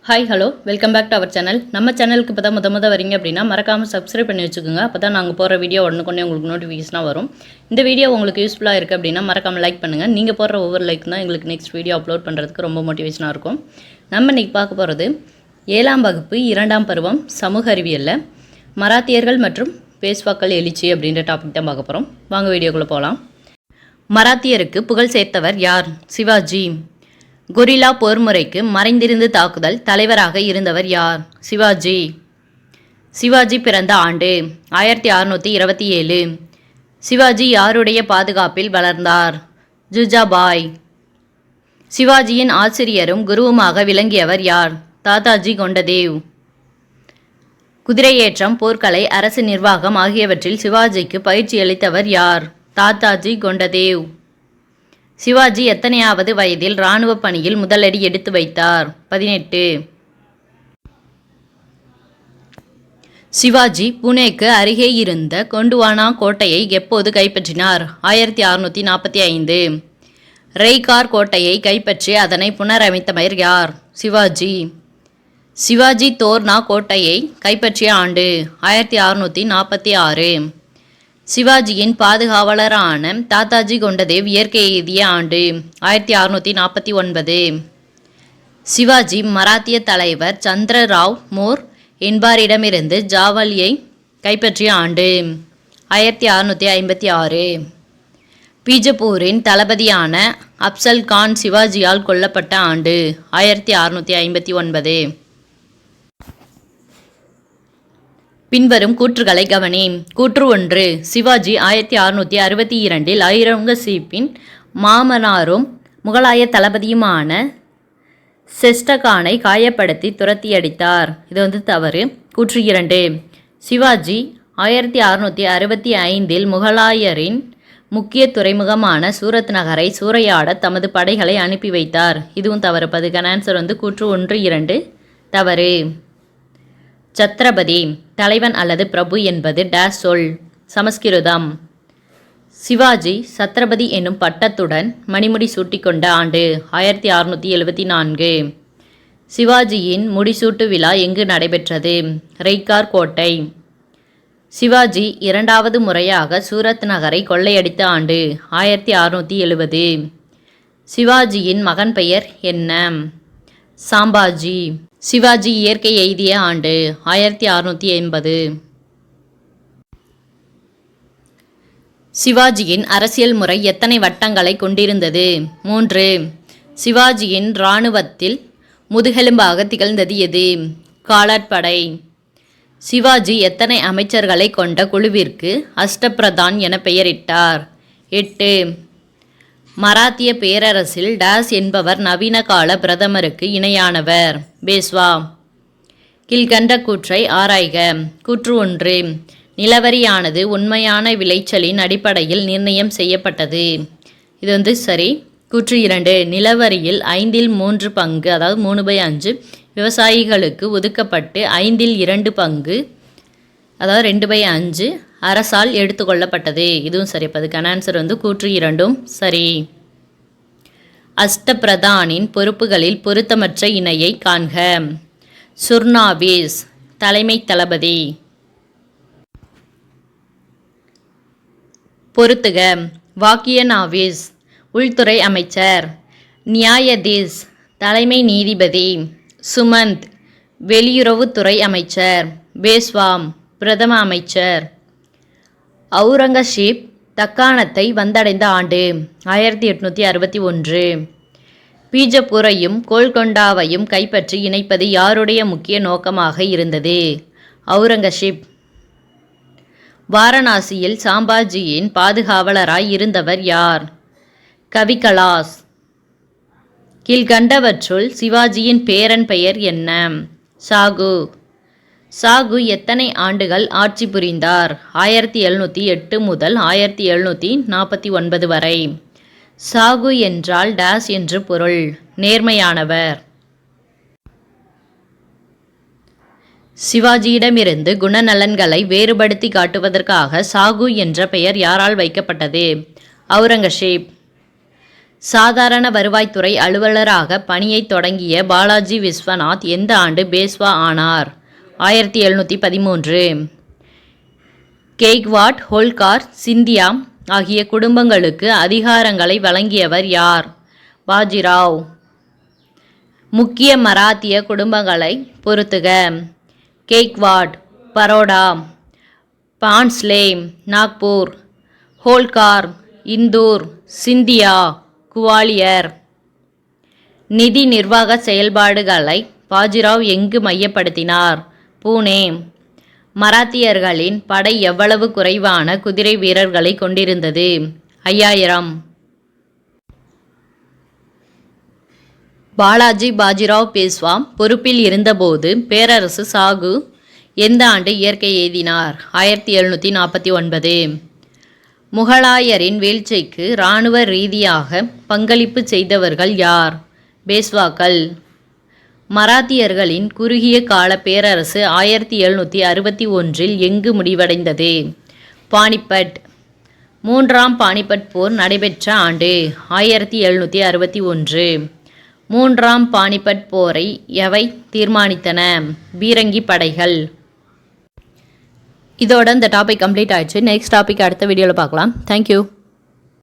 Hi hello welcome back to our channel. நம்ம சேனலுக்கு இப்போ தான் முத வரீங்க அப்படின்னா மறக்காமல் சப்ஸ்கிரைப் பண்ணி வச்சுக்கோங்க. அப்போ தான் நாங்கள் போகிற வீடியோ உடனுக்குடனே உங்களுக்கு நோட்டிஃபிகேஷனாக வரும். இந்த வீடியோ உங்களுக்கு யூஸ்ஃபுல்லாக இருக்குது அப்படின்னா மறக்காமல் லைக் பண்ணுங்கள். நீங்கள் போடுற ஒவ்வொரு லைக் தான் எங்களுக்கு நெக்ஸ்ட் வீடியோ அப்லோட் பண்ணுறதுக்கு ரொம்ப மோட்டிவேஷனாக இருக்கும். நம்ம இன்றைக்கி பார்க்க போகிறது 7ஆம் வகுப்பு 2ஆம் பருவம் சமூக அறிவியலில் மராத்தியர்கள் மற்றும் பேஷ்வாக்கள் எழுச்சி அப்படின்ற டாபிக் தான் பார்க்க போகிறோம். வாங்க வீடியோக்குள்ளே போகலாம். மராத்தியருக்கு புகழ் சேர்த்தவர் யார்? சிவாஜி. கொரில்லா போர்முறைக்கு மறைந்திருந்து தாக்குதல் தலைவராக இருந்தவர் யார்? சிவாஜி. சிவாஜி பிறந்த ஆண்டு 1627. சிவாஜி யாருடைய பாதுகாப்பில் வளர்ந்தார்? ஜுஜாபாய். சிவாஜியின் ஆசிரியரும் குருவுமாக விளங்கியவர் யார்? தாதாஜி கொண்டதேவ். குதிரையேற்றம், போர்க்கலை, அரசு நிர்வாகம் ஆகியவற்றில் சிவாஜிக்கு பயிற்சி அளித்தவர் யார்? தாதாஜி கொண்டதேவ். சிவாஜி எத்தனையாவது வயதில் இராணுவ பணியில் முதலடி எடுத்து வைத்தார்? 18. சிவாஜி புனேக்கு அருகே இருந்த கோண்டுவானா கோட்டையை எப்போது கைப்பற்றினார்? 1645. ரெய்கார் கோட்டையை கைப்பற்றி அதனை புனரமைத்தவர் யார்? சிவாஜி. சிவாஜி தோர்னா கோட்டையை கைப்பற்றிய ஆண்டு 1646. சிவாஜியின் பாதுகாவலரான தாதாஜி கொண்டதேவ் இயற்கை எய்திய ஆண்டு 1649. சிவாஜி மராத்திய தலைவர் சந்திரராவ் மோர் என்பாரிடமிருந்து ஜாவலியை கைப்பற்றிய ஆண்டு 1656. பீஜப்பூரின் தளபதியான அப்சல் கான் சிவாஜியால் கொல்லப்பட்ட ஆண்டு 1659. பின்வரும் கூற்றுகளை கவனி. கூற்று 1. சிவாஜி 1662 அவுரங்கசீப்பின் மாமனாரும் முகலாய தளபதியுமான செஸ்டகானை காயப்படுத்தி துரத்தியடித்தார். இது தவறு. கூற்று 2. சிவாஜி 1665 முகலாயரின் முக்கிய துறைமுகமான சூரத் நகரை சூறையாட தமது படைகளை அனுப்பி வைத்தார். இதுவும் தவறு. அதுக்கான ஆன்சர் கூற்று 1, 2 தவறு. சத்ரபதி தலைவன் அல்லது பிரபு என்பது டேஸ் சொல். சமஸ்கிருதம். சிவாஜி சத்ரபதி என்னும் பட்டத்துடன் மணிமுடி சூட்டிக்கொண்ட ஆண்டு 1674. சிவாஜியின் முடிசூட்டு விழா எங்கு நடைபெற்றது? ரெய்கார் கோட்டை. சிவாஜி 2வது முறையாக சூரத் நகரை கொள்ளையடித்த ஆண்டு 1670. சிவாஜியின் மகன் பெயர் என்ன? சாம்பாஜி. சிவாஜி இயற்கை எய்திய ஆண்டு 1680. சிவாஜியின் அரசியல் முறை எத்தனை வட்டங்களை கொண்டிருந்தது? 3. சிவாஜியின் இராணுவத்தில் முதுகெலும்பாக திகழ்ந்தது எது? காலாட்படை. சிவாஜி எத்தனை அமைச்சர்களை கொண்ட குழுவிற்கு அஷ்டபிரதான் என பெயரிட்டார்? 8. மராத்திய பேரரசில் டேஸ் என்பவர் நவீன கால பிரதமருக்கு இணையானவர்? பேஷ்வா. கீழ்கண்ட கூற்றை ஆராய்க. கூற்று 1. நிலவரியானது உண்மையான விளைச்சலின் அடிப்படையில் நிர்ணயம் செய்யப்பட்டது. இது சரி. கூற்று 2. நிலவரியில் 5/3 பங்கு அதாவது 3/5 விவசாயிகளுக்கு ஒதுக்கப்பட்டு 5/2 பங்கு அதாவது 2/5 அரசால் எடுத்துக்கொள்ளப்பட்டது. இதுவும் சரி. அதுக்கான ஆன்சர் கூற்று 2ம் சரி. அஷ்டபிரதானின் பொறுப்புகளில் பொருத்தமற்ற இணையை காண்க. சுர்னாவேஸ் தலைமை தளபதி. பொருத்துக. வாக்கியநாவேஸ் உள்துறை அமைச்சர். நியாயதீஸ் தலைமை நீதிபதி. சுமந்த் வெளியுறவுத்துறை அமைச்சர். பேஷ்வாம் பிரதம அமைச்சர். அவுரங்கசீப் தக்காணத்தை வந்தடைந்த ஆண்டு 1861. பீஜப்பூரையும் கோல்கொண்டாவையும் கைப்பற்றி இணைப்பது யாருடைய முக்கிய நோக்கமாக இருந்தது? அவுரங்கசீப். வாரணாசியில் சாம்பாஜியின் பாதுகாவலராய் இருந்தவர் யார்? கவிகலாஸ். கீழ்கண்டவற்றுள் சிவாஜியின் பேரன் பெயர் என்ன? சாகு. சாகு எத்தனை ஆண்டுகள் ஆட்சி புரிந்தார்? 1708 முதல் 1749 வரை. சாகு என்றால் டேஸ் என்று பொருள். நேர்மையானவர். சிவாஜியிடமிருந்து குணநலன்களை வேறுபடுத்தி காட்டுவதற்காக சாகு என்ற பெயர் யாரால் வைக்கப்பட்டது? அவுரங்கசீப். சாதாரண வருவாய்த்துறை அலுவலராக பணியை தொடங்கிய பாலாஜி விஸ்வநாத் எந்த ஆண்டு பேஷ்வா ஆனார்? 1713. கெய்க்வாட், ஹோல்கார், சிந்தியா ஆகிய குடும்பங்களுக்கு அதிகாரங்களை வழங்கியவர் யார்? பாஜிராவ். முக்கிய மராத்திய குடும்பங்களை பொறுத்துக. கெய்க்வாட், பரோடா. பான்ஸ்லே, நாக்பூர். ஹோல்கார், இந்தூர். சிந்தியா, குவாலியர். நிதி நிர்வாக செயல்பாடுகளை பாஜிராவ் எங்கு மையப்படுத்தினார்? பூனே. மராத்தியர்களின் படை எவ்வளவு குறைவான குதிரை வீரர்களை கொண்டிருந்தது? 5000. பாலாஜி பாஜிராவ் பேஷ்வா பொறுப்பில் இருந்தபோது பேரரசு சாகு எந்த ஆண்டு இயற்கை எய்தினார்? 1749. முகலாயரின் வீழ்ச்சிக்கு இராணுவ ரீதியாக பங்களிப்பு செய்தவர்கள் யார்? பேஷ்வாக்கள். மராத்தியர்களின் குறுகிய கால பேரரசு 1761 எங்கு முடிவடைந்தது? பானிபட். மூன்றாம் பானிபட் போர் நடைபெற்ற ஆண்டு? 1761. மூன்றாம் பானிபட் போரை எவை தீர்மானித்தன? பீரங்கி படைகள். இதோட இந்த டாபிக் கம்ப்ளீட் ஆயிடுச்சு. நெக்ஸ்ட் டாபிக் அடுத்த வீடியோவில் பார்க்கலாம். தேங்க்யூ.